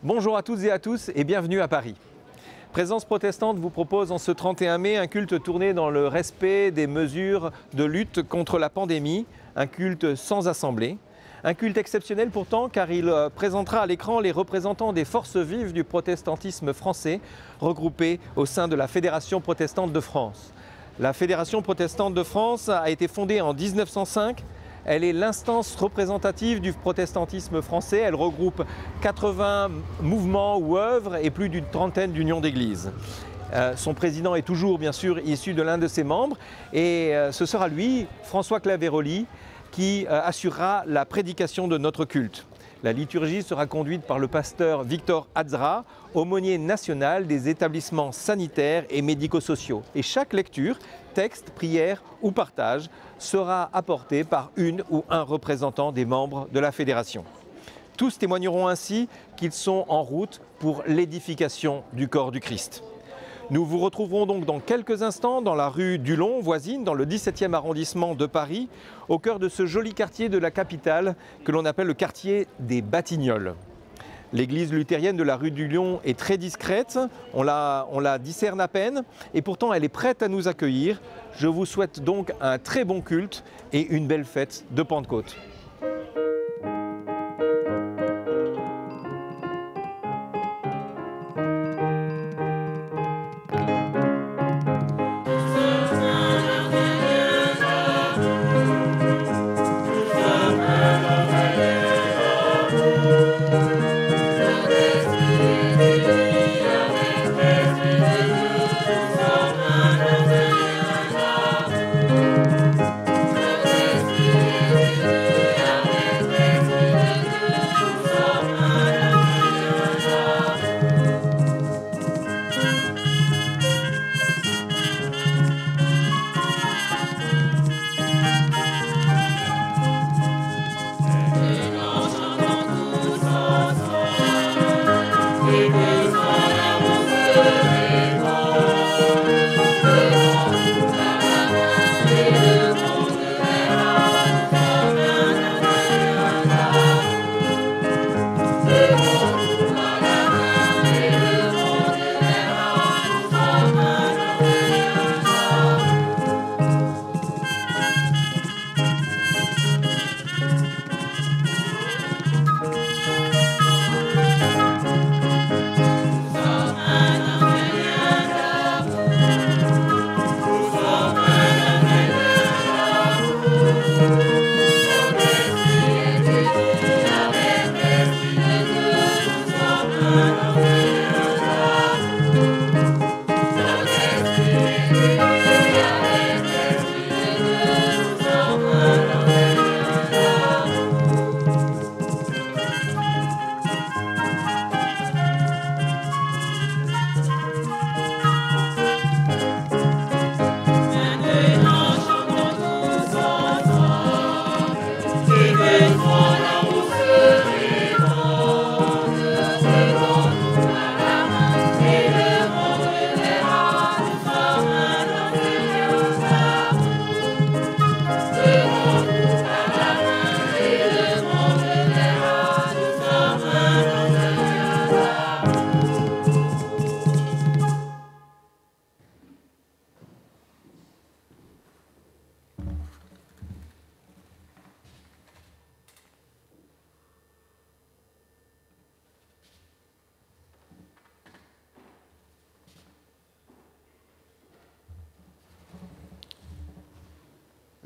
Bonjour à toutes et à tous et bienvenue à Paris. Présence protestante vous propose en ce 31 mai un culte tourné dans le respect des mesures de lutte contre la pandémie, un culte sans assemblée. Un culte exceptionnel pourtant car il présentera à l'écran les représentants des forces vives du protestantisme français regroupés au sein de la Fédération protestante de France. La Fédération protestante de France a été fondée en 1905. Elle est l'instance représentative du protestantisme français. Elle regroupe 80 mouvements ou œuvres et plus d'une trentaine d'unions d'églises. Son président est toujours bien sûr issu de l'un de ses membres et ce sera lui, François Claveroli, qui assurera la prédication de notre culte. La liturgie sera conduite par le pasteur Victor Azra, aumônier national des établissements sanitaires et médico-sociaux. Et chaque lecture, texte, prière ou partage sera apportée par une ou un représentant des membres de la fédération. Tous témoigneront ainsi qu'ils sont en route pour l'édification du corps du Christ. Nous vous retrouverons donc dans quelques instants dans la rue du Long, voisine, dans le 17e arrondissement de Paris, au cœur de ce joli quartier de la capitale que l'on appelle le quartier des Batignolles. L'église luthérienne de la rue du Lion est très discrète, on la discerne à peine et pourtant elle est prête à nous accueillir. Je vous souhaite donc un très bon culte et une belle fête de Pentecôte.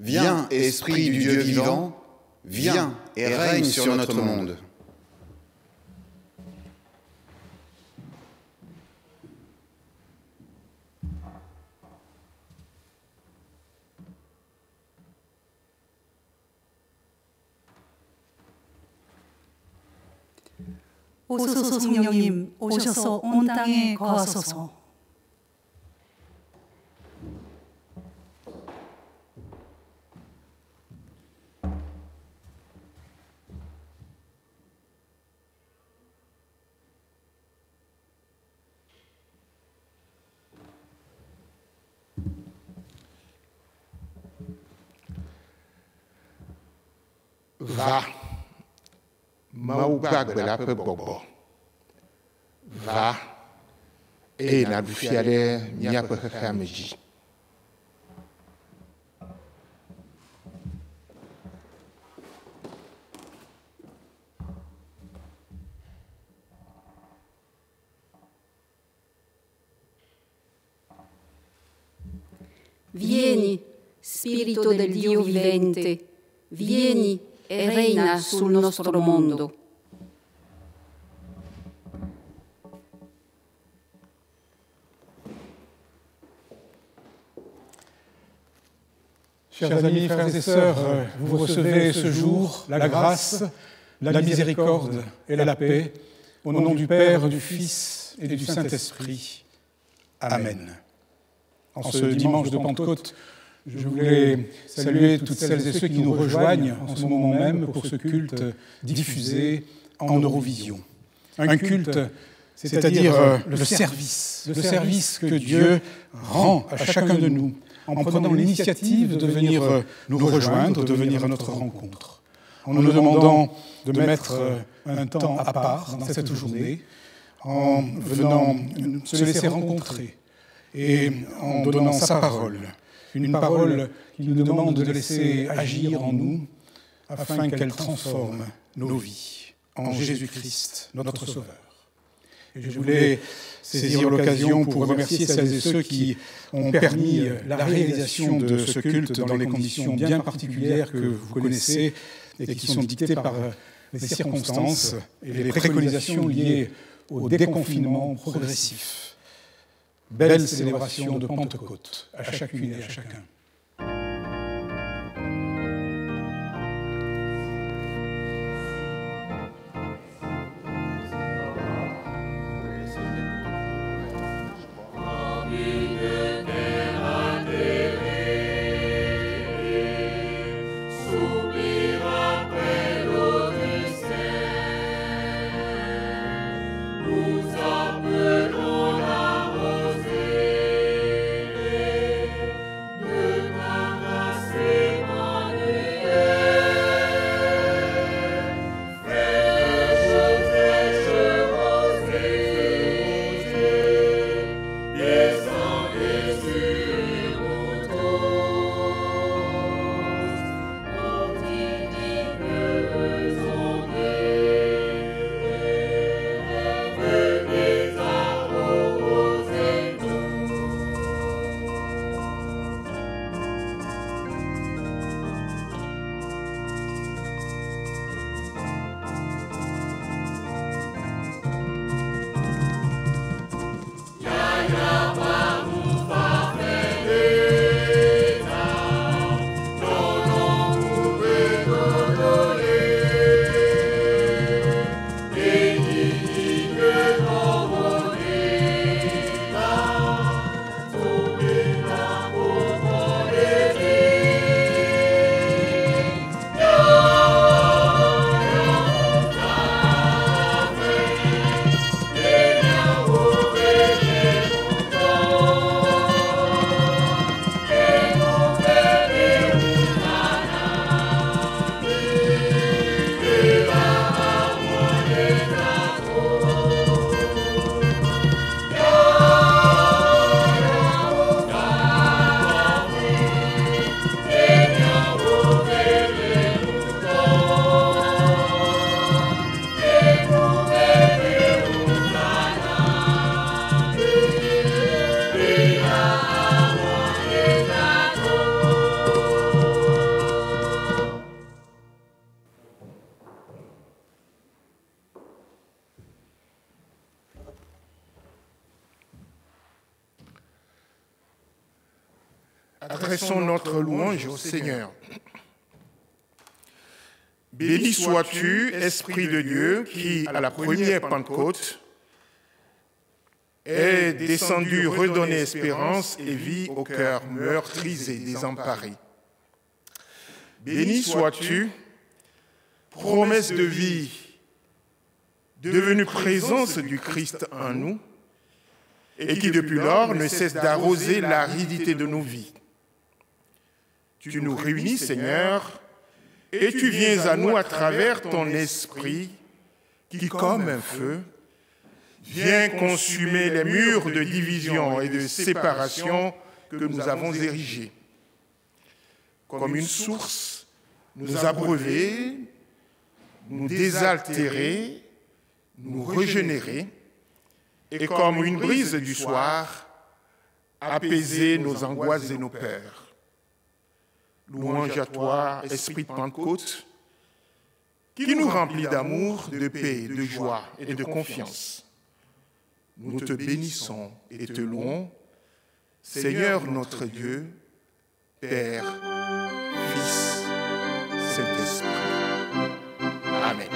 Viens, Esprit du Dieu vivant, viens et règne sur notre monde. 오소서 성령님 오셔서 온 땅에 거하소서. Va, maubag bela pe bobo. ra e na lufiale miapo hameji. Vieni, Spirito del Dio vivente, vieni e reina sul nostro mondo. Chers amis, frères et sœurs, vous recevez ce jour la grâce, la miséricorde et la paix, au nom du Père, du Fils et du Saint-Esprit. Amen. En ce dimanche de Pentecôte, je voulais saluer toutes celles et ceux qui nous rejoignent en ce moment même pour ce culte diffusé en Eurovision. Un culte, c'est-à-dire le service que Dieu rend à chacun de nous en prenant l'initiative de venir nous rejoindre, de venir à notre rencontre, en nous demandant de mettre un temps à part dans cette journée, en venant se laisser rencontrer et en donnant sa parole, une parole qui nous demande de laisser agir en nous afin qu'elle transforme nos vies en Jésus-Christ, notre Sauveur. Et je voulais saisir l'occasion pour remercier celles et ceux qui ont permis la réalisation de ce culte dans les conditions bien particulières que vous connaissez et qui sont dictées par les circonstances et les préconisations liées au déconfinement progressif. Belle célébration de Pentecôte à chacune et à chacun. Adressons notre louange au Seigneur. Béni sois-tu, Esprit de Dieu, qui, à la première Pentecôte, est descendu redonner espérance et vie au cœur meurtris et désemparé. Béni sois-tu, promesse de vie, devenue présence du Christ en nous, et qui depuis lors ne cesse d'arroser l'aridité de nos vies. Tu nous réunis, Seigneur, et tu viens à nous à travers ton esprit qui, comme un feu, Viens consumer les murs de division et de séparation que nous avons érigés. Comme une source, nous abreuver, nous désaltérer, nous régénérer, et comme une brise du soir, apaiser nos angoisses et nos peurs. Louange à toi, Esprit de Pentecôte, qui nous remplit d'amour, de paix, de joie et de confiance. Nous te bénissons et te louons, Seigneur notre Dieu, Père, Fils, Saint-Esprit. Amen.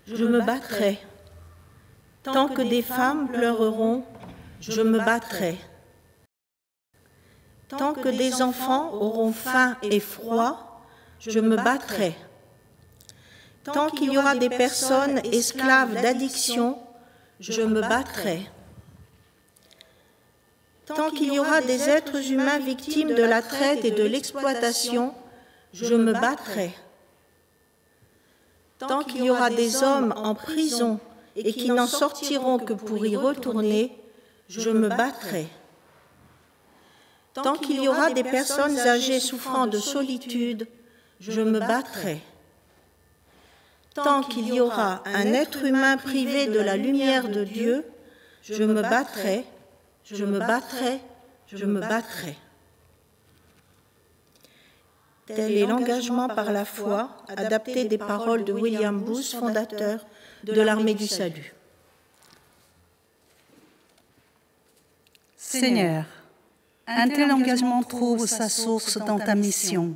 Je me battrai. Tant que des femmes pleureront, je me battrai. Tant que des enfants auront faim et froid, je me battrai. Tant qu'il y aura des personnes esclaves d'addiction, je me battrai. Tant qu'il y aura des êtres humains victimes de la traite et de l'exploitation, je me battrai. Tant qu'il y aura des hommes en prison et qui n'en sortiront que pour y retourner, je me battrai. Tant qu'il y aura des personnes âgées souffrant de solitude, je me battrai. Tant qu'il y aura un être humain privé de la lumière de Dieu, je me battrai, je me battrai, je me battrai. Tel est l'engagement par la foi, adapté des paroles de William Booth, fondateur de l'Armée du Salut. Seigneur, un tel engagement trouve sa source dans ta mission,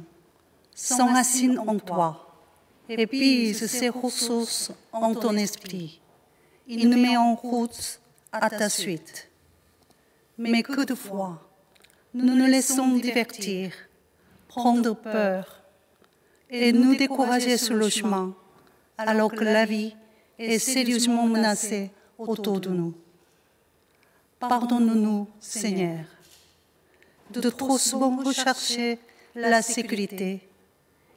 s'enracine en toi et puise ses ressources en ton esprit. Il nous met en route à ta suite. Mais que de fois, nous nous laissons divertir, prendre peur et nous décourager sur le chemin, alors que la vie est sérieusement menacée autour de nous. Pardonne-nous, Seigneur, de trop souvent rechercher la sécurité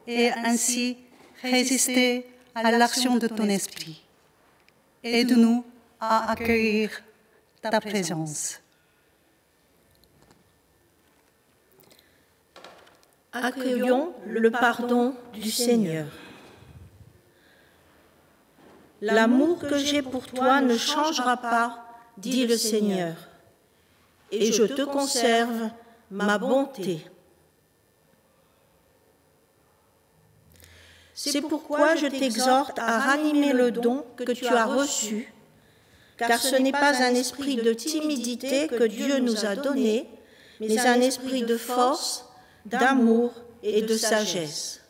et ainsi résister à l'action de ton esprit. Aide-nous à accueillir ta présence. Accueillons le pardon du Seigneur. L'amour que j'ai pour toi ne changera pas, dit le Seigneur, et je te conserve ma bonté. C'est pourquoi je t'exhorte à ranimer le don que tu as reçu, car ce n'est pas un esprit de timidité que Dieu nous a donné, mais un esprit de force, d'amour et de sagesse.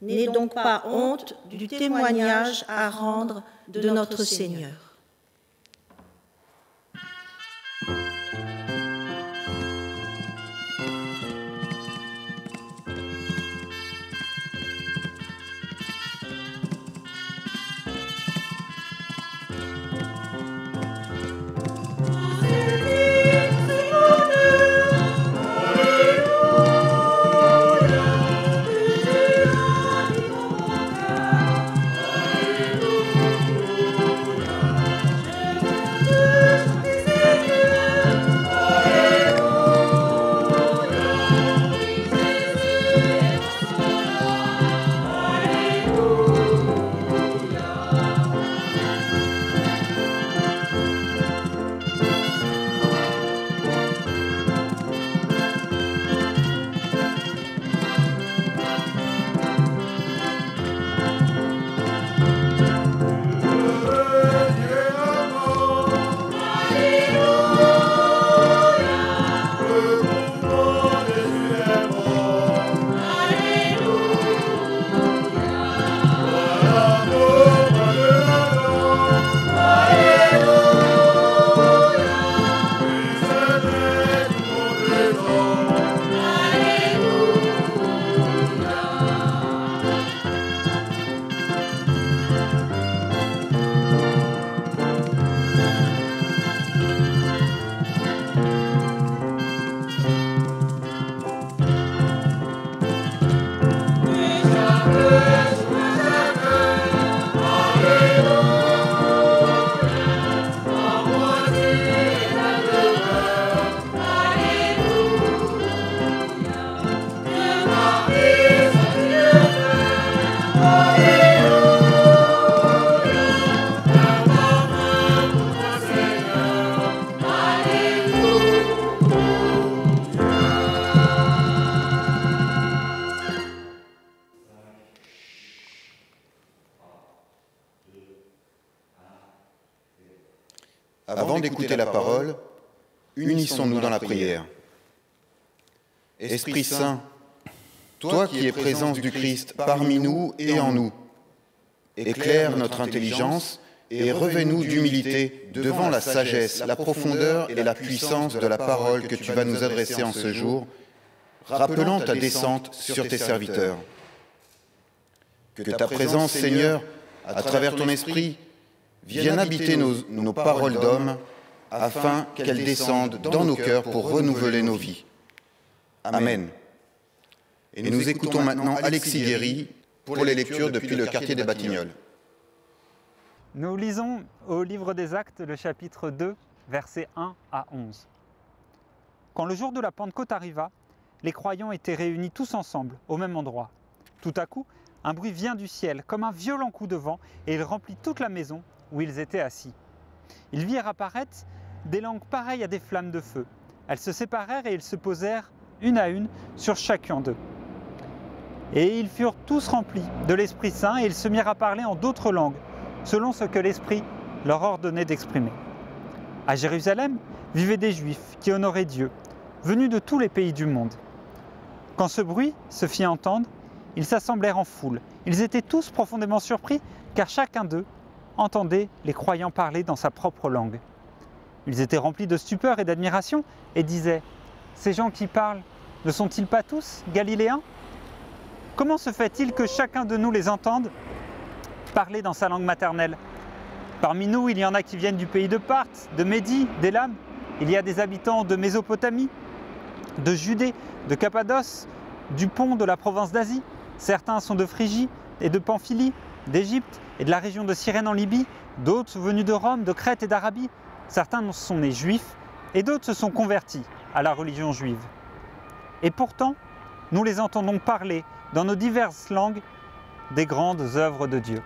N'aie donc pas honte du témoignage à rendre de notre Seigneur. Avant d'écouter la parole, unissons-nous dans la prière. Esprit Saint, toi qui es présence du Christ parmi nous et en nous, éclaire notre intelligence et revêt-nous d'humilité devant la sagesse, la profondeur et la puissance de la parole que tu vas nous adresser en ce jour, rappelant ta descente sur tes serviteurs. Que ta présence, Seigneur, à travers ton esprit, vienne habiter nos paroles d'hommes, afin qu'elles descendent dans nos cœurs pour renouveler nos vies. Amen. Et nous écoutons maintenant Alexis Guéry pour les lectures depuis le quartier des Batignolles. Nous lisons au livre des Actes, le chapitre 2, versets 1 à 11. Quand le jour de la Pentecôte arriva, les croyants étaient réunis tous ensemble, au même endroit. Tout à coup, un bruit vient du ciel, comme un violent coup de vent, et il remplit toute la maison où ils étaient assis. Ils virent apparaître des langues pareilles à des flammes de feu. Elles se séparèrent et ils se posèrent une à une sur chacun d'eux. Et ils furent tous remplis de l'Esprit Saint et ils se mirent à parler en d'autres langues, selon ce que l'Esprit leur ordonnait d'exprimer. À Jérusalem vivaient des Juifs qui honoraient Dieu, venus de tous les pays du monde. Quand ce bruit se fit entendre, ils s'assemblèrent en foule. Ils étaient tous profondément surpris, car chacun d'eux entendait les croyants parler dans sa propre langue. Ils étaient remplis de stupeur et d'admiration et disaient « Ces gens qui parlent, ne sont-ils pas tous Galiléens ? Comment se fait-il que chacun de nous les entende parler dans sa langue maternelle ? Parmi nous, il y en a qui viennent du pays de Parthe, de Médie, d'Élam. Il y a des habitants de Mésopotamie, de Judée, de Cappadoce, du Pont de la province d'Asie, certains sont de Phrygie et de Pamphylie, d'Égypte et de la région de Cyrène en Libye, d'autres venus de Rome, de Crète et d'Arabie. Certains sont nés juifs et d'autres se sont convertis à la religion juive. Et pourtant, nous les entendons parler dans nos diverses langues des grandes œuvres de Dieu.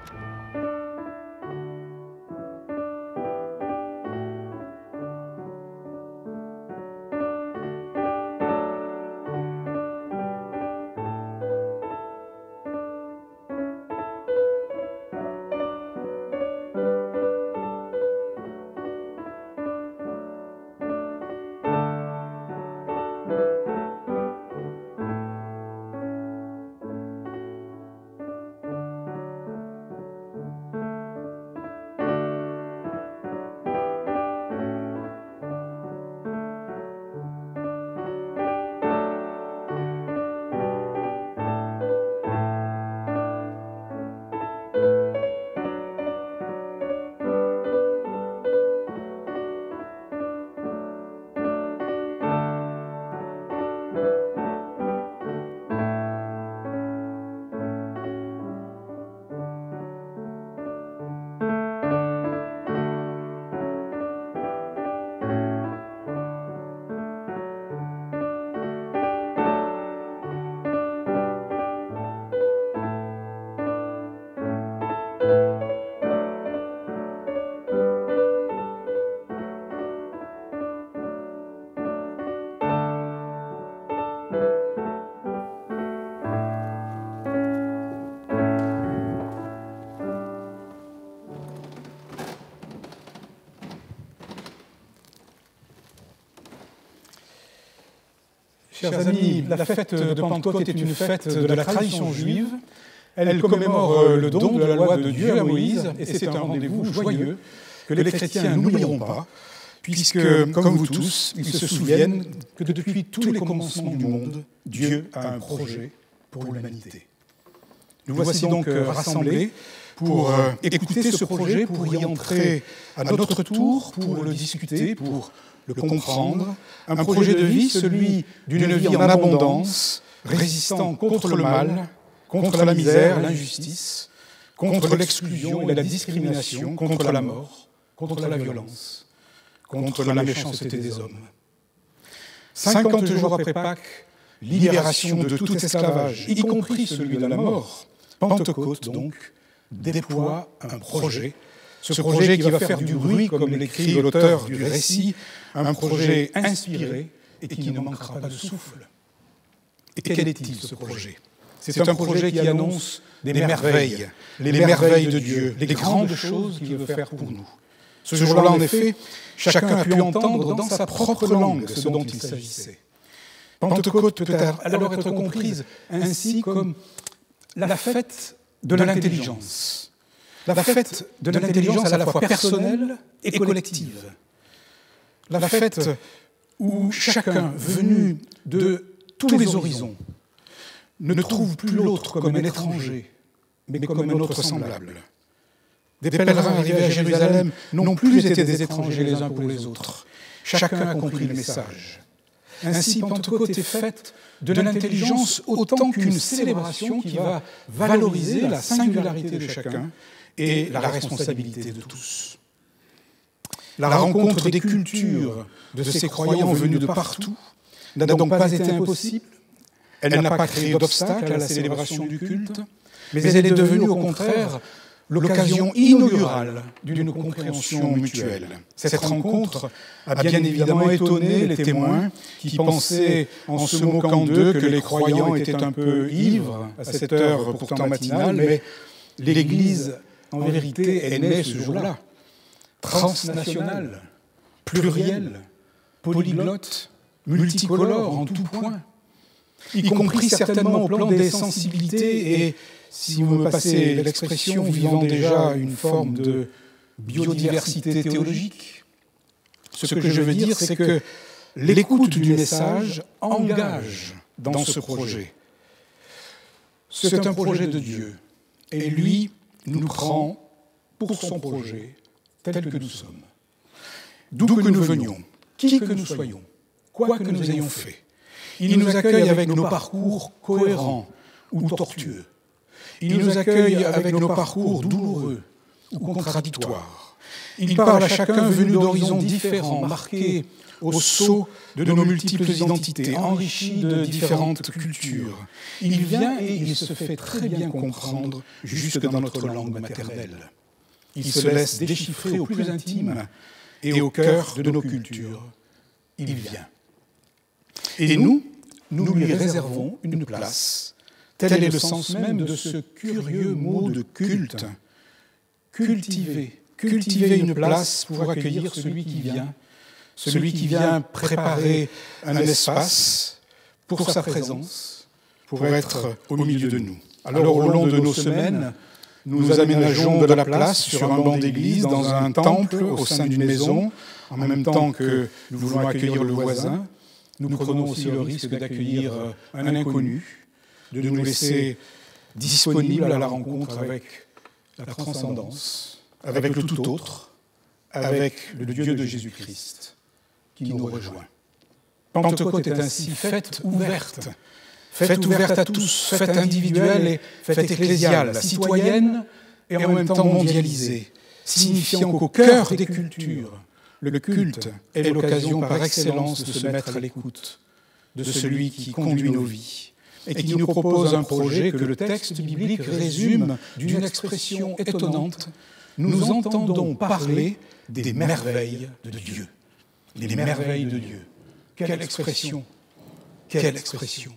Chers amis, la fête de Pentecôte est une fête de la tradition juive. Elle commémore le don de la loi de Dieu à Moïse, et c'est un rendez-vous joyeux que les chrétiens n'oublieront pas, puisque, comme vous tous, ils se souviennent que depuis tous les commencements du monde, Dieu a un projet pour l'humanité. Nous voici donc rassemblés pour écouter ce projet, pour y entrer à notre tour, pour le discuter, pour le comprendre. Un projet de vie, celui d'une vie en abondance, résistant contre le mal, contre la misère, l'injustice, contre l'exclusion et la discrimination, contre la mort, contre la violence, contre la méchanceté des hommes. 50 jours après Pâques, libération de tout esclavage, y compris celui de la mort, Pentecôte donc déploie un projet, ce projet qui va faire du bruit, comme l'écrit l'auteur du récit, un projet inspiré et qui ne manquera pas de souffle. Et quel est-il ce projet ? C'est un projet qui annonce des merveilles, les merveilles de Dieu, les grandes choses qu'il veut faire pour nous. Ce jour-là, en effet, chacun a pu entendre dans sa propre langue ce dont il s'agissait. Pentecôte peut alors être comprise ainsi comme la fête de l'intelligence. La fête de l'intelligence à la fois personnelle et collective. La fête où chacun, venu de tous les horizons, ne trouve plus l'autre comme un étranger, mais comme un autre semblable. Des pèlerins arrivés à Jérusalem n'ont plus été des étrangers les uns pour les autres. Chacun a compris le message. Ainsi, Pentecôte est faite de l'intelligence autant qu'une célébration qui va valoriser la singularité de chacun et la responsabilité de tous. La rencontre des cultures de ces croyants venus de partout n'a donc pas été impossible. Elle n'a pas créé d'obstacle à la célébration du culte, mais elle est devenue au contraire l'occasion inaugurale d'une compréhension mutuelle. Cette rencontre a bien évidemment étonné les témoins qui pensaient, en se moquant d'eux, que les croyants étaient un peu ivres à cette heure pourtant matinale, mais l'Église, en vérité, est née ce jour-là. Transnationale, plurielle, polyglotte, multicolore en tout point, y compris certainement au plan des sensibilités et, si vous me passez l'expression, vivant déjà une forme de biodiversité théologique. Ce que je veux dire, c'est que l'écoute du message engage dans ce projet. C'est un projet de Dieu, et lui nous prend pour son projet tel que nous sommes. D'où que nous venions, qui que nous soyons, quoi que nous ayons fait, Il nous accueille avec nos parcours cohérents ou tortueux. Il nous accueille avec nos parcours douloureux ou contradictoires. Il parle à chacun venu d'horizons différents, marqués au sceau de nos multiples identités, enrichis de différentes cultures. Il vient et il se fait très bien comprendre jusque dans notre langue maternelle. Il se laisse déchiffrer au plus intime et au cœur de nos cultures. Il vient. Et nous lui réservons une place. Tel est le sens même de ce curieux mot de culte. Cultiver une place pour accueillir celui qui vient préparer un espace pour sa présence, pour être au milieu de nous. Alors au long de nos semaines, nous aménageons de la place sur un banc d'église, dans un temple, au sein d'une maison, en même temps que nous voulons accueillir le voisin. Nous prenons aussi le risque d'accueillir un inconnu, de nous laisser disponibles à la rencontre avec la transcendance, avec le tout autre, avec le Dieu de Jésus-Christ qui nous rejoint. Pentecôte est ainsi fête ouverte à tous, fête individuelle et fête ecclésiale, citoyenne et en même temps mondialisée, signifiant qu'au cœur des cultures, le culte est l'occasion par excellence de se mettre à l'écoute de celui qui conduit nos vies et qui nous propose un projet que le texte biblique résume d'une expression étonnante. Nous entendons parler des merveilles de Dieu. Les merveilles de Dieu. Quelle expression! Quelle expression!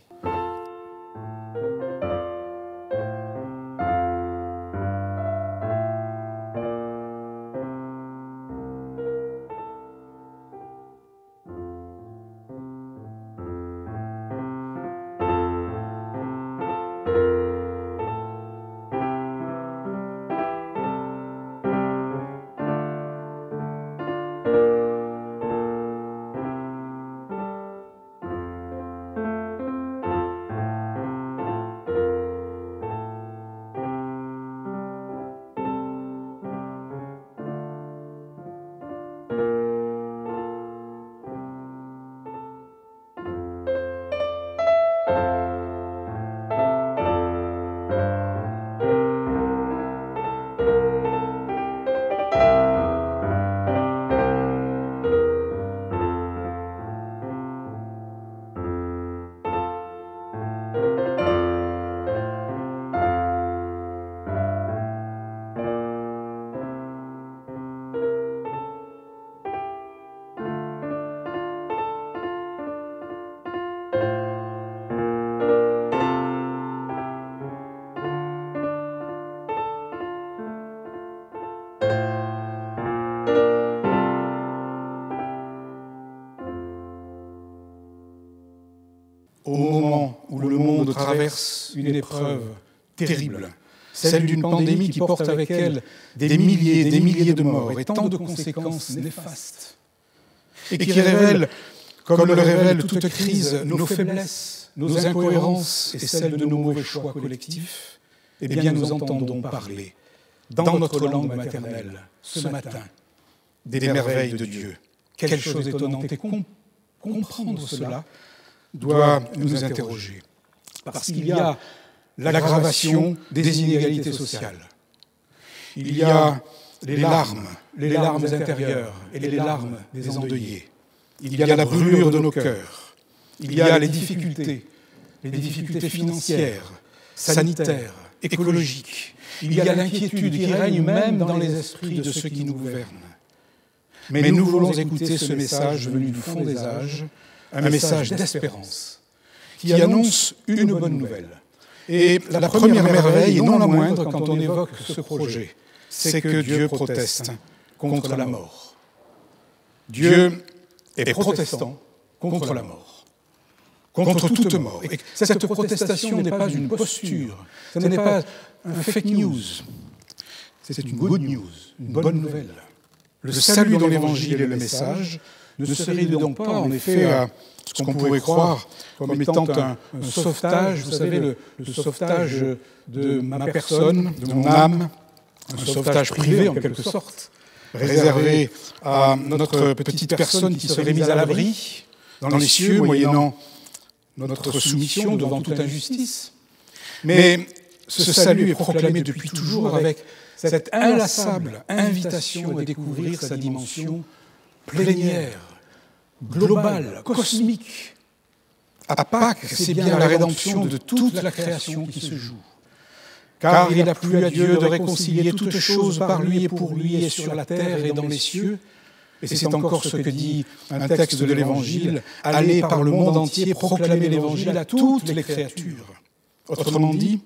Au moment où le monde traverse une épreuve terrible, celle d'une pandémie qui porte avec elle des milliers de morts et tant de conséquences néfastes, et qui révèle, comme le révèle toute crise, nos faiblesses, nos incohérences et celles de nos mauvais choix collectifs, eh bien nous entendons parler, dans notre langue maternelle, ce matin, des merveilles de Dieu. Quelle chose étonnante, et comprendre cela doit nous interroger. Parce qu'il y a l'aggravation des inégalités sociales. Il y a les larmes intérieures et les larmes des endeuillés. Il y a la brûlure de nos cœurs. Il y a les difficultés financières, sanitaires, écologiques. Il y a l'inquiétude qui règne même dans les esprits de ceux qui nous gouvernent. Mais nous voulons écouter ce message venu du fond des âges, un message d'espérance, qui annonce une bonne nouvelle. Et la première merveille, et non la moindre quand on évoque ce projet, c'est que Dieu proteste contre la mort. Dieu est protestant contre la mort, contre toute mort. Et cette protestation n'est pas une posture, ce n'est pas un fake news, c'est une good news, une bonne nouvelle. Le salut dans l'Évangile et le message ne serait donc pas, en effet, ce qu'on pourrait croire comme étant un sauvetage, vous savez, le sauvetage de ma personne, de mon âme, un sauvetage privé en quelque sorte, réservé à notre petite personne qui serait mise à l'abri dans les cieux, moyennant notre soumission devant toute injustice. Mais ce salut est proclamé depuis toujours avec cette inlassable invitation à découvrir sa dimension plénière, globale, cosmique. À Pâques, c'est bien la rédemption de toute la création qui se joue. Car il a plu à Dieu de réconcilier toutes choses par lui et pour lui, et sur la terre et dans les cieux. Et c'est encore ce que dit un texte de l'Évangile, « Allez par le monde entier proclamer l'Évangile à toutes les créatures ». Autrement dit,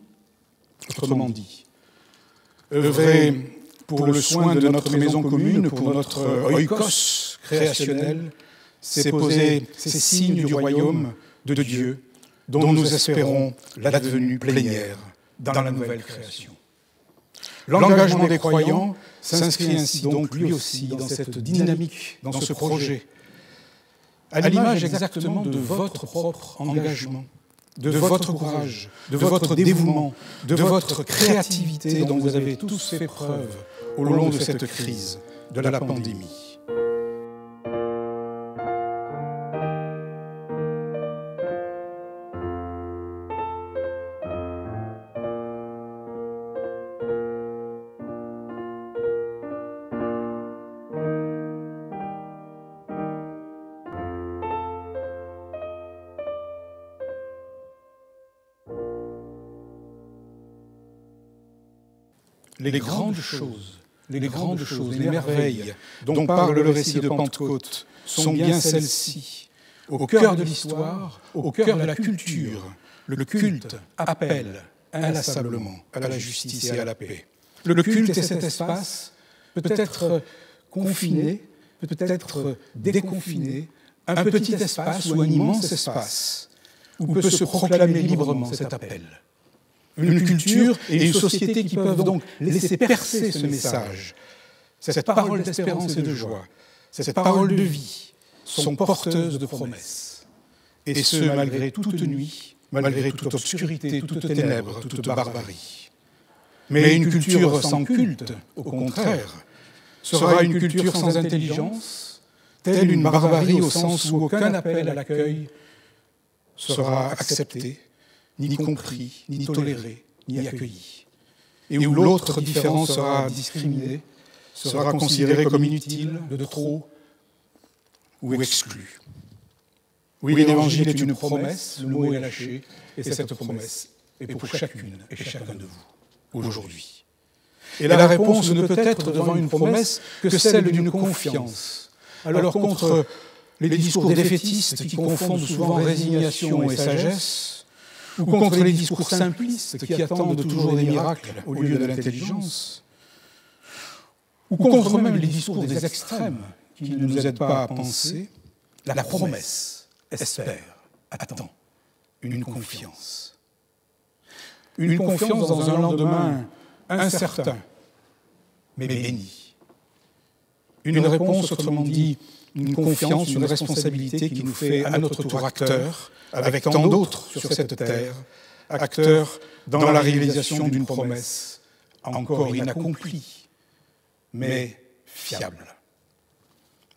œuvrer pour le soin de notre maison commune, pour notre oikos créationnel, c'est poser ces signes du royaume de Dieu, dont nous espérons l'advenue plénière dans la nouvelle création. L'engagement des croyants s'inscrit ainsi donc lui aussi dans cette dynamique, dans ce projet, à l'image exactement de votre propre engagement, de votre courage, de votre dévouement, de votre créativité dont vous avez tous fait preuve au long de cette crise, de la pandémie. Les grandes choses, les merveilles dont parle le récit de Pentecôte sont bien celles-ci. Au cœur de l'histoire, au cœur de la culture, le culte appelle inlassablement à la justice et à la paix. Le culte est cet espace, peut-être confiné, peut-être déconfiné, un petit espace ou un immense espace où peut se proclamer librement cet appel. Une culture et une société qui peuvent donc laisser percer ce message. Cette parole d'espérance et de joie, cette parole de vie, sont porteuses de promesses. Et ce, malgré toute nuit, malgré toute obscurité, toute ténèbre, toute barbarie. Mais une culture sans culte, au contraire, sera une culture sans intelligence, telle une barbarie au sens où aucun appel à l'accueil sera accepté, ni compris, ni toléré, ni accueilli. Et où l'autre différent sera discriminé, sera considéré comme inutile, de trop, ou exclu. Oui, l'Évangile est une promesse, le mot est lâché, et cette promesse est pour chacune et chacun de vous, aujourd'hui. Et la réponse ne peut être devant une promesse que celle d'une confiance. Alors contre les discours défaitistes qui confondent souvent résignation et sagesse, ou contre les discours simplistes qui attendent toujours des miracles au lieu de l'intelligence, ou contre même les discours des extrêmes qui ne nous aident pas à penser, la promesse espère, attend, une confiance. Une confiance dans un lendemain incertain, mais béni. Une réponse, autrement dit, une confiance, une responsabilité qui nous fait à notre tour acteurs, avec tant d'autres sur cette terre, acteurs dans la réalisation d'une promesse encore inaccomplie, mais fiable.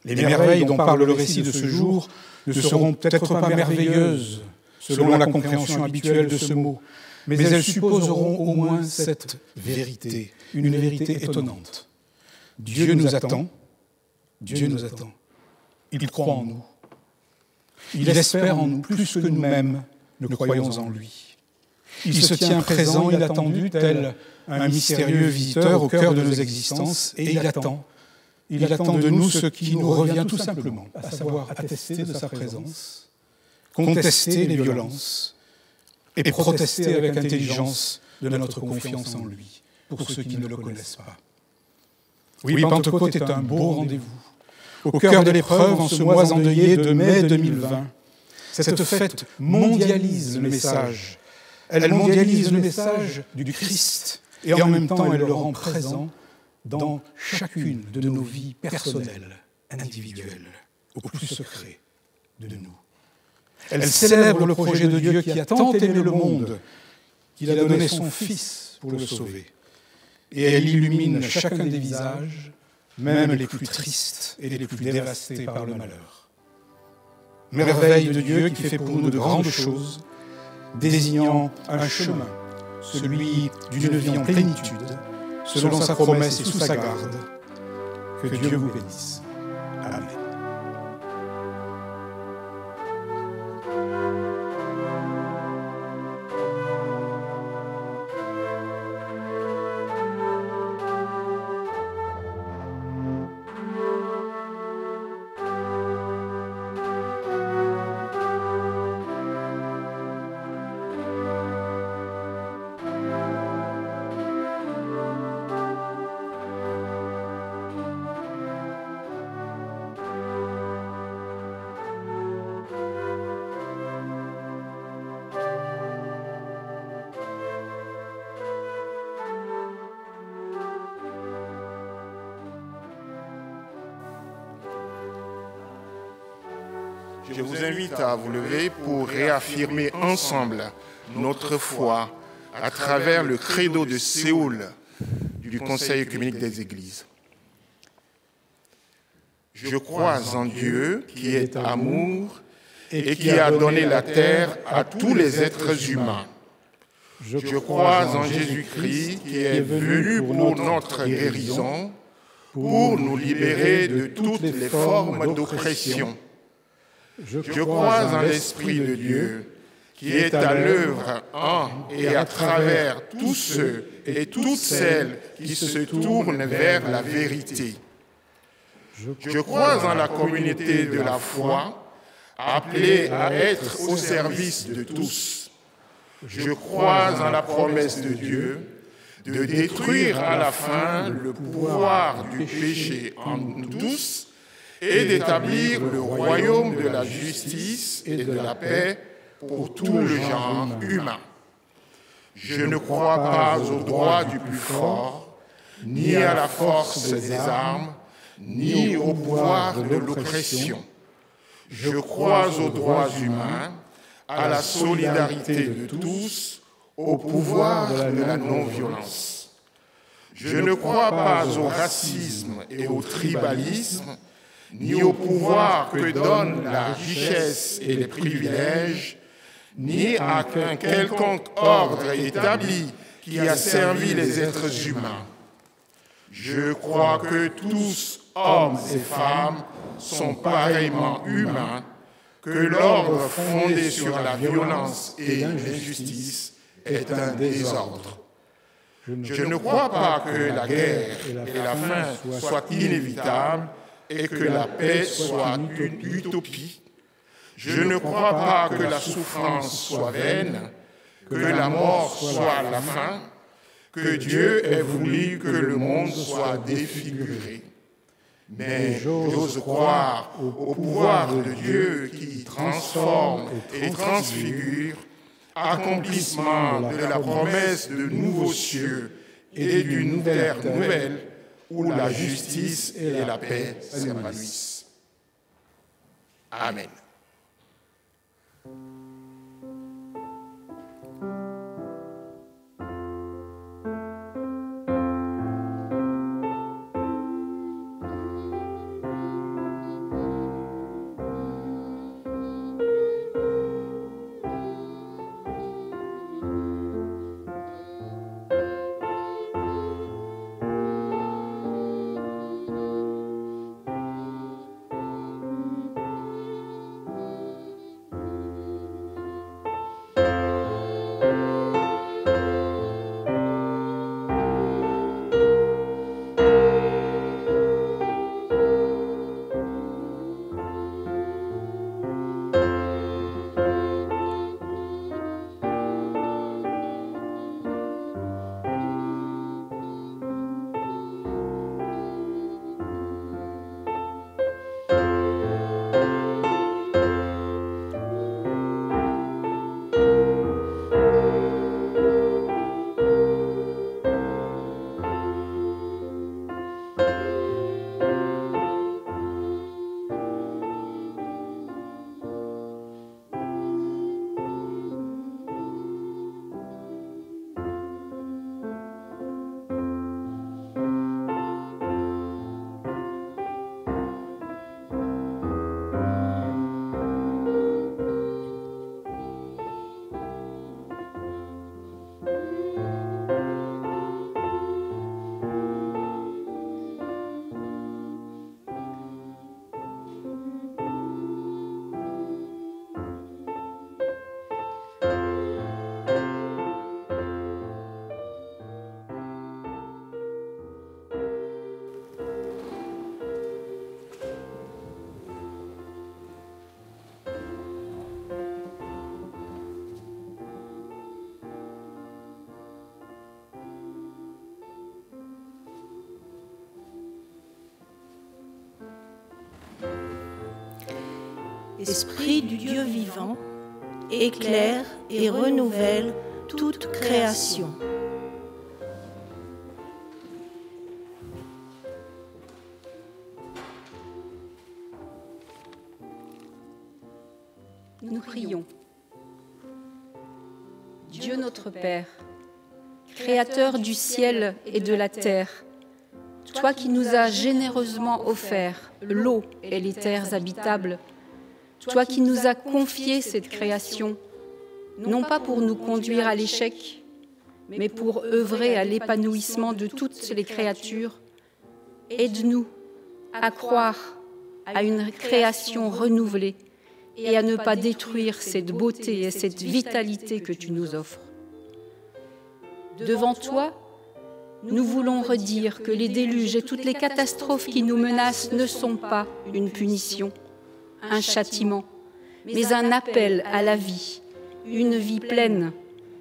Les merveilles dont parle le récit de ce jour ne seront peut-être pas merveilleuses, selon la compréhension habituelle de ce mot, mais elles supposeront au moins cette vérité, une vérité étonnante. Dieu nous attend, Dieu nous attend. Il croit en nous. Il espère en nous plus que nous-mêmes ne croyons en lui. Il se tient présent, inattendu, tel un mystérieux visiteur au cœur de nos existences, et il attend de nous ce qui nous revient tout simplement, à savoir attester de sa présence, contester les violences et protester avec intelligence de notre confiance en lui, pour ceux qui ne le connaissent pas. Oui, Pentecôte est un beau rendez-vous. Au cœur de l'épreuve, en ce mois endeuillé de mai 2020, cette fête mondialise le message. Elle mondialise le message du Christ et en même temps elle le rend présent dans chacune de nos vies personnelles, individuelles, au plus secret de nous. Elle célèbre le projet de Dieu qui a tant aimé le monde qu'il a donné son Fils pour le sauver. Et elle illumine chacun des visages, même les plus tristes et les plus dévastés par le malheur. merveille de Dieu qui fait pour nous de grandes choses, désignant un chemin, celui d'une vie en plénitude, selon sa promesse et sous sa garde. Que Dieu vous bénisse. Amen. Je vous invite à vous lever pour réaffirmer ensemble notre foi à travers le credo de Séoul du Conseil œcuménique des Églises. Je crois en Dieu qui est amour et qui a donné la terre à tous les êtres humains. Je crois en Jésus-Christ qui est venu pour notre guérison, pour nous libérer de toutes les formes d'oppression. Je crois en l'Esprit de Dieu qui est à l'œuvre en et à travers tous ceux et toutes celles qui se tournent vers la vérité. Je crois en la communauté de la foi, appelée à être au service de tous. Je crois en la promesse de Dieu de détruire à la fin le pouvoir du péché en nous tous et d'établir le royaume de la justice et de la paix pour tout le genre humain. Je ne crois pas au droit du plus fort, ni à la force des armes, ni au pouvoir de l'oppression. Je crois aux droits humains, à la solidarité de tous, au pouvoir de la non-violence. Je ne crois pas au racisme et au tribalisme, ni au pouvoir que donnent la richesse et les privilèges, ni à un quelconque ordre établi qui a servi les êtres humains. Je crois que tous, hommes et femmes, sont pareillement humains, que l'ordre fondé sur la violence et l'injustice est un désordre. Je ne crois pas que la guerre et la faim soient inévitables et que la paix soit une utopie. Je ne crois pas que la souffrance soit vaine, que la mort soit la fin, que Dieu ait voulu que le monde soit défiguré. Mais j'ose croire au pouvoir de Dieu qui transforme et transfigure, accomplissement de la promesse de nouveaux cieux et d'une terre nouvelle où la justice et la paix s'épanouissent. Amen. Esprit du Dieu vivant, éclaire et renouvelle toute création. Nous prions. Dieu notre Père, Créateur du ciel et de la terre, toi qui nous as généreusement offert l'eau et les terres habitables, toi qui nous as confié cette création, non pas pour nous conduire à l'échec, mais pour œuvrer à l'épanouissement de toutes les créatures, aide-nous à croire à une création renouvelée et à ne pas détruire cette beauté et cette vitalité que tu nous offres. Devant toi, nous voulons redire que les déluges et toutes les catastrophes qui nous menacent ne sont pas une punition, un châtiment, mais un appel à la vie, une vie pleine,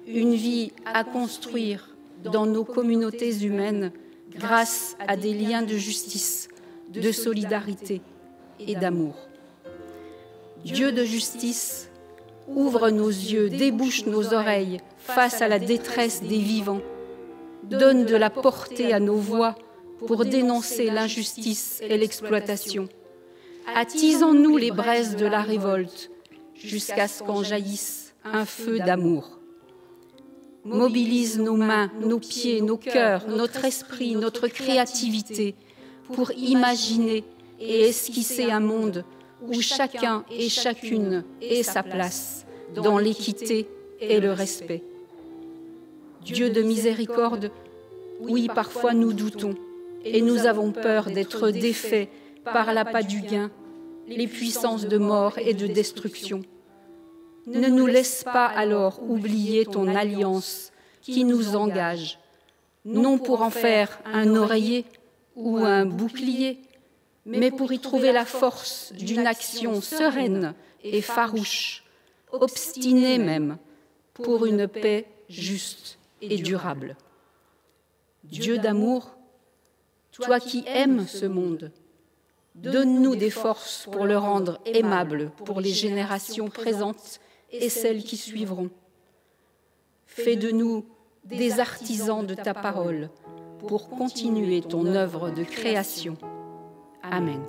une vie à construire dans nos communautés humaines grâce à des liens de justice, de solidarité et d'amour. Dieu de justice, ouvre nos yeux, débouche nos oreilles face à la détresse des vivants. Donne de la portée à nos voix pour dénoncer l'injustice et l'exploitation. Attise en nous les braises de la révolte jusqu'à ce qu'en jaillisse un feu d'amour. Mobilise nos mains, nos pieds, nos cœurs, notre esprit, notre créativité pour imaginer et esquisser un monde où chacun et chacune ait sa place dans l'équité et le respect. Dieu de miséricorde, oui, parfois nous doutons et nous avons peur d'être défaits par l'appât du gain, les puissances de mort et de destruction. Ne nous laisse pas alors oublier ton alliance qui nous engage, non pour en faire un oreiller ou un bouclier, mais pour y trouver la force d'une action sereine et farouche, obstinée même, pour une paix juste et durable. Dieu d'amour, toi qui aimes ce monde, donne-nous des forces pour le rendre aimable pour les générations présentes et celles qui suivront. Fais de nous des artisans de ta parole pour continuer ton œuvre de création. Amen.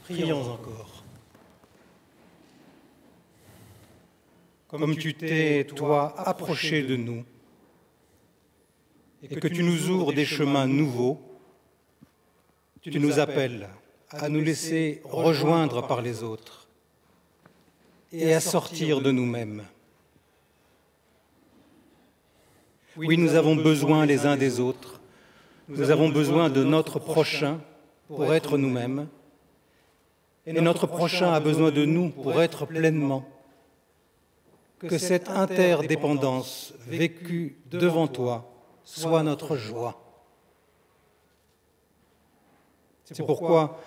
Prions encore. Comme tu t'es, toi, approché de nous, et que tu nous ouvres des chemins nouveaux, tu nous appelles à nous laisser rejoindre par les autres et à sortir de nous-mêmes. Oui, nous avons besoin les uns des autres, nous avons besoin de notre prochain pour être nous-mêmes, et notre prochain a besoin de nous pour être pleinement. Que cette interdépendance vécue devant toi soit notre joie. C'est pourquoi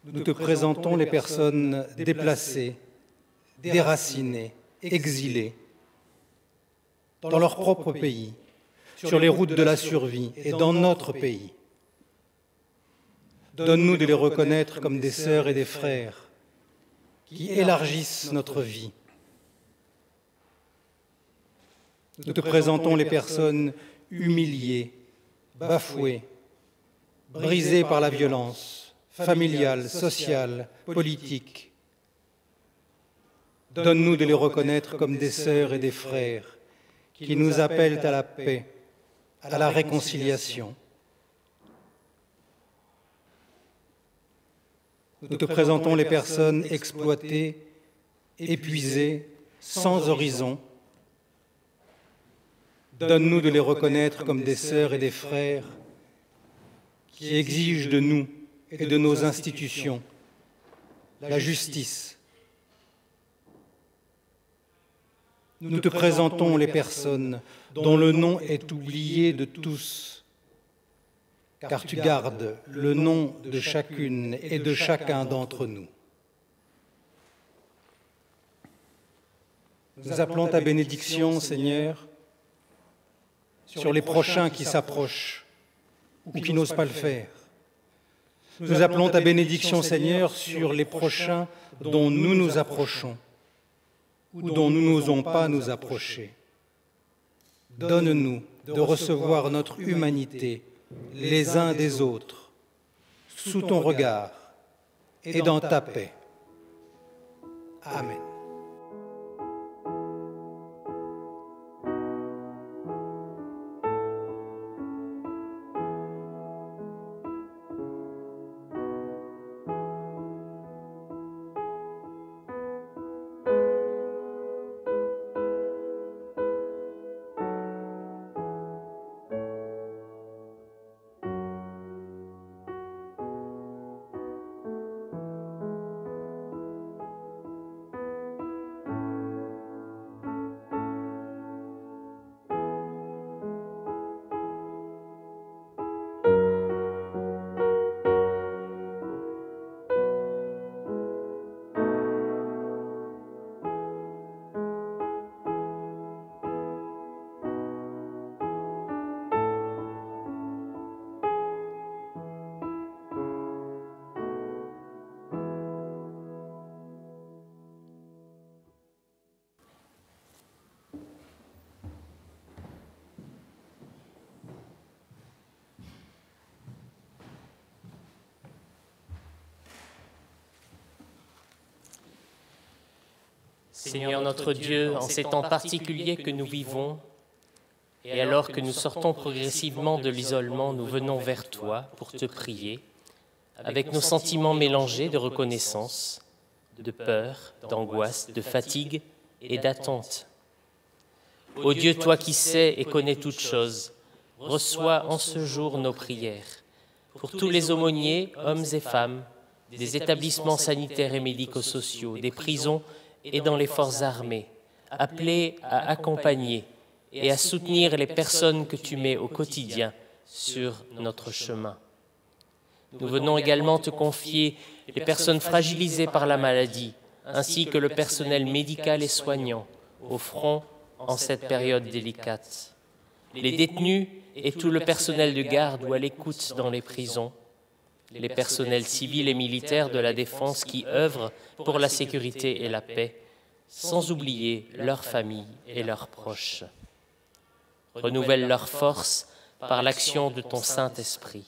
nous te présentons les personnes déplacées, déracinées, exilées, dans leur propre pays, sur les routes de la survie et dans notre pays. Donne-nous de les reconnaître comme des sœurs et des frères qui élargissent notre vie. Nous te présentons les personnes humiliés, bafoués, brisés par la violence familiale, sociale, politique. Donne-nous de les reconnaître comme des sœurs et des frères qui nous appellent à la paix, à la réconciliation. Nous te présentons les personnes exploitées, épuisées, sans horizon. Donne-nous de les reconnaître comme des sœurs et des frères qui exigent de nous et de nos institutions la justice. Nous te présentons les personnes dont le nom est oublié de tous, car tu gardes le nom de chacune et de chacun d'entre nous. Nous appelons ta bénédiction, Seigneur, sur les prochains qui s'approchent ou qui n'osent pas le faire. Nous appelons ta bénédiction, Seigneur, sur les prochains dont nous nous approchons ou dont nous n'osons pas nous approcher. Donne-nous de recevoir notre humanité les uns des autres, sous ton regard et dans ta paix. Amen. Seigneur notre Dieu, en ces temps particuliers que nous vivons, et alors que nous sortons progressivement de l'isolement, nous venons vers toi pour te prier, avec nos sentiments mélangés de reconnaissance, de peur, d'angoisse, de fatigue et d'attente. Ô Dieu, toi qui sais et connais toutes choses, reçois en ce jour nos prières. Pour tous les aumôniers, hommes et femmes, des établissements sanitaires et médico-sociaux, des prisons et dans les forces armées, appelés à accompagner et à soutenir les personnes que tu mets au quotidien sur notre chemin. Nous venons également te confier les personnes fragilisées par la maladie, ainsi que le personnel médical et soignant, au front en cette période délicate. Les détenus et tout le personnel de garde ou à l'écoute dans les prisons, les personnels civils et militaires de la défense qui œuvrent pour la sécurité et la paix, sans oublier leurs familles et leurs proches. Renouvelle leurs forces par l'action de ton Saint-Esprit.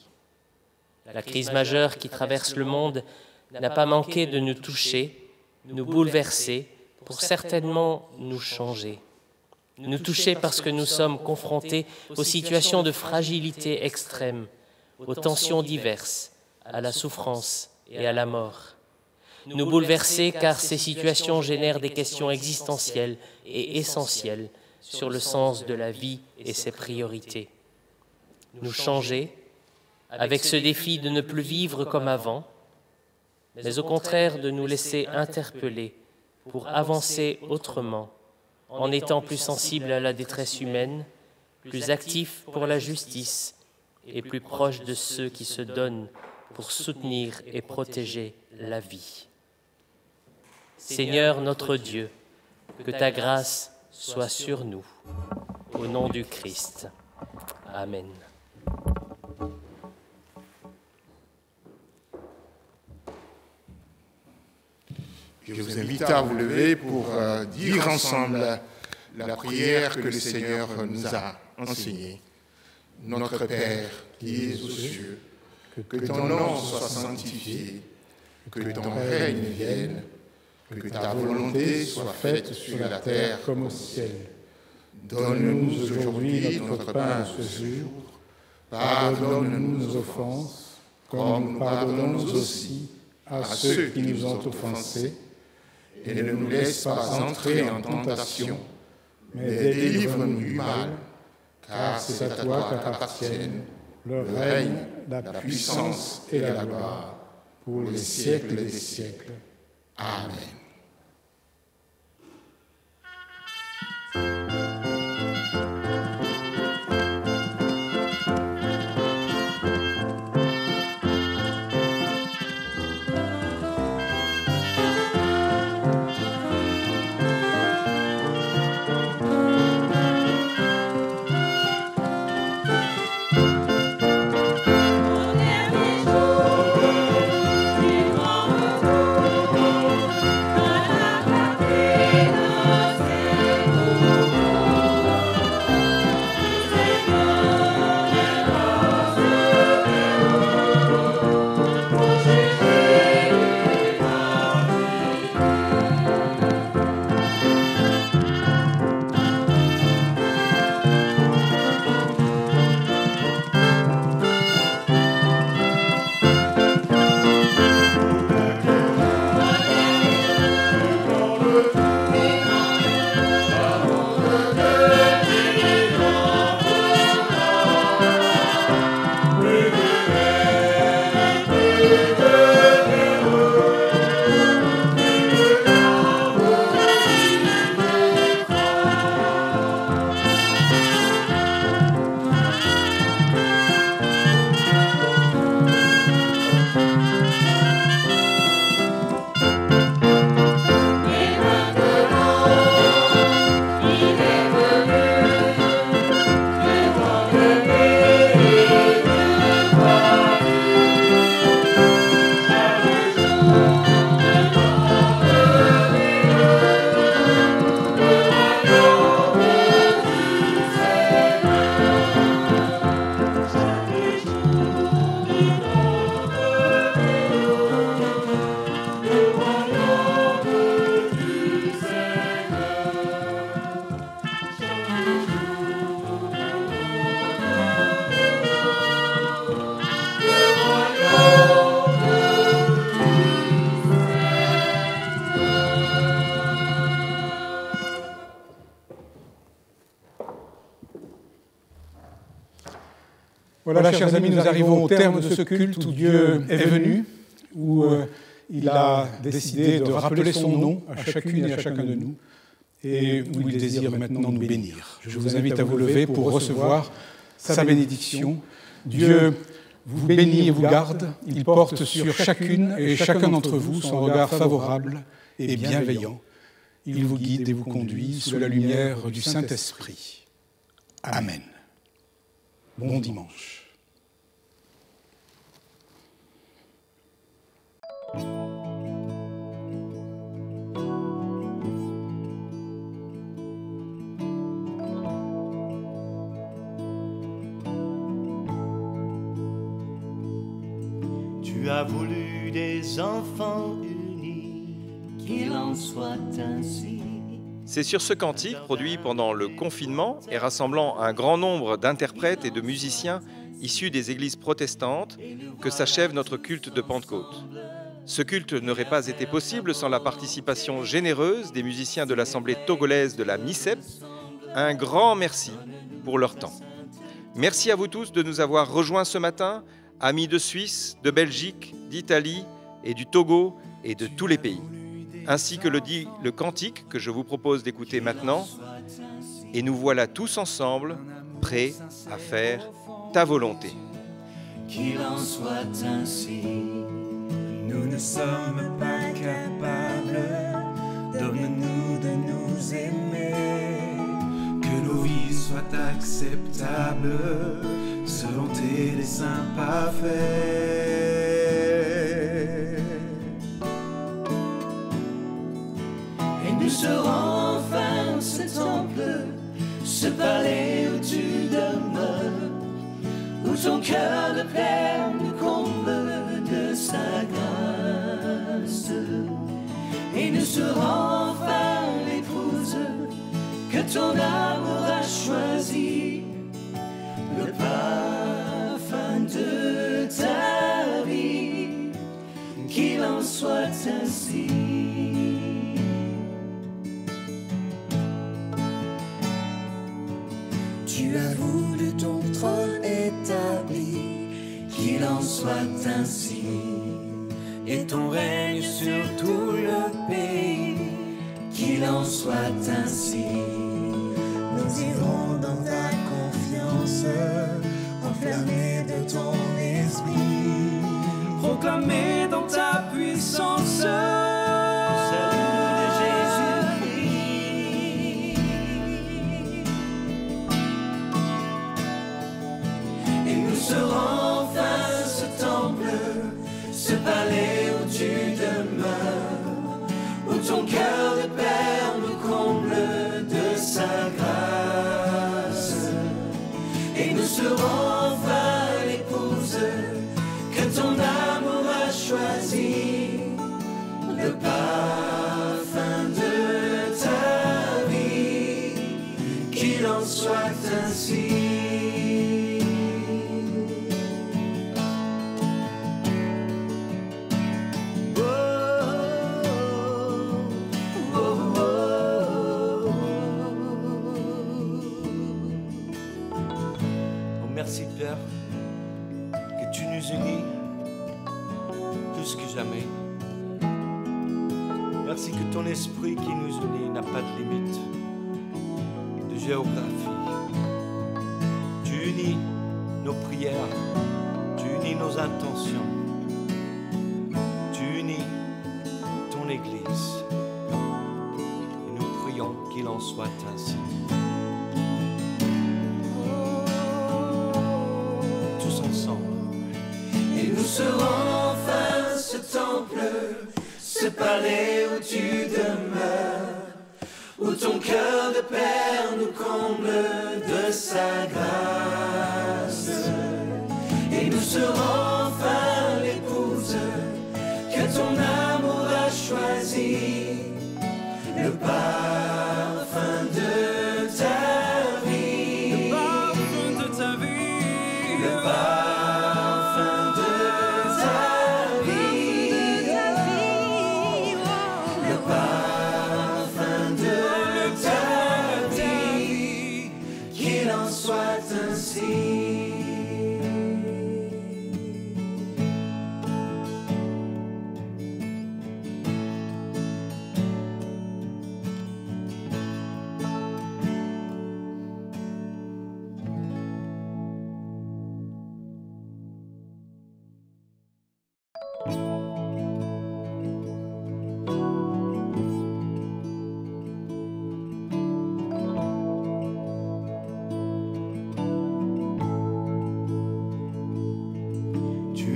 La crise majeure qui traverse le monde n'a pas manqué de nous toucher, nous bouleverser, pour certainement nous changer. Nous toucher parce que nous sommes confrontés aux situations de fragilité extrême, aux tensions diverses, à la souffrance et à la mort. Nous bouleverser car ces situations génèrent des questions existentielles et essentielles sur le sens de la vie et ses priorités. Nous changer avec ce défi de ne plus vivre comme avant, mais au contraire de nous laisser interpeller pour avancer autrement, en étant plus sensibles à la détresse humaine, plus actifs pour la justice et plus proches de ceux qui se donnent pour soutenir et protéger la vie. Seigneur notre Dieu, que ta grâce soit sur nous. Au nom du Christ. Amen. Je vous invite à vous lever pour dire ensemble la prière que le Seigneur nous a enseignée. Notre Père qui es aux cieux, que ton nom soit sanctifié, que ton règne vienne, que ta volonté soit faite sur la terre comme au ciel. Donne-nous aujourd'hui notre pain de ce jour. Pardonne-nous nos offenses, comme nous pardonnons aussi à ceux qui nous ont offensés. Et ne nous laisse pas entrer en tentation, mais délivre-nous du mal, car c'est à toi qu'appartiennent le règne, la puissance et la gloire, pour les siècles des siècles. Amen. Voilà, chers amis, nous arrivons au terme de ce culte où Dieu est venu, où il a décidé de rappeler son nom à chacune et à chacun de nous, et où il désire maintenant nous bénir. Je vous invite à vous lever pour recevoir sa bénédiction. Dieu vous bénit et vous garde. Il porte sur chacune et chacun d'entre vous son regard favorable et bienveillant. Il vous guide et vous conduit sous la lumière du Saint-Esprit. Amen. Bon dimanche. Tu as voulu des enfants unis, qu'il en soit ainsi. C'est sur ce cantique, produit pendant le confinement et rassemblant un grand nombre d'interprètes et de musiciens issus des églises protestantes, que s'achève notre culte de Pentecôte. Ce culte n'aurait pas été possible sans la participation généreuse des musiciens de l'Assemblée togolaise de la MICEP. Un grand merci pour leur temps. Merci à vous tous de nous avoir rejoints ce matin, amis de Suisse, de Belgique, d'Italie et du Togo et de tous les pays. Ainsi que le dit le cantique que je vous propose d'écouter maintenant. Et nous voilà tous ensemble, prêts à faire ta volonté. Qu'il en soit ainsi. Nous ne sommes pas capables, donne-nous de nous aimer. Que nos vies soient acceptables, selon tes desseins parfaits. Et nous serons enfin ce temple, ce palais où tu demeures, ton cœur de Père nous comble de sa grâce, et nous serons enfin l'épouse que ton amour a choisi, le parfum de ta vie, qu'il en soit ainsi. Tu as voulu ton trône établi, qu'il en soit ainsi, et ton règne sur tout le pays, qu'il en soit ainsi. Nous irons dans ta confiance, enflammés de ton esprit, proclamer dans ta puissance le salut de Jésus-Christ. Et nous serons enfin ce temple, ce palais où tu demeures, où ton cœur de Père nous comble de sa grâce. Et nous serons enfin l'épouse que ton amour a choisi, le parfum de ta vie, qu'il en soit ainsi. Merci Père, que tu nous unis plus que jamais. Merci que ton esprit qui nous unit n'a pas de limite, de géographie. Tu unis nos prières, tu unis nos intentions, tu unis ton Église. Et nous prions qu'il en soit ainsi. Et nous serons enfin ce temple, ce palais où tu demeures, où ton cœur de Père nous comble de sa grâce. Et nous serons enfin l'épouse que ton amour a choisi, le parfum de ta vie, le parfum de ta vie, le parfum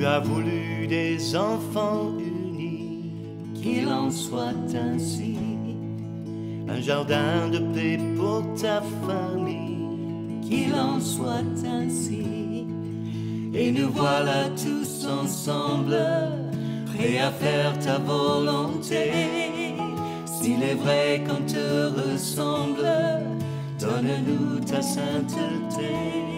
Tu as voulu des enfants unis, qu'il en soit ainsi. Un jardin de paix pour ta famille, qu'il en soit ainsi. Et nous voilà tous ensemble, prêts à faire ta volonté. S'il est vrai qu'on te ressemble, donne-nous ta sainteté.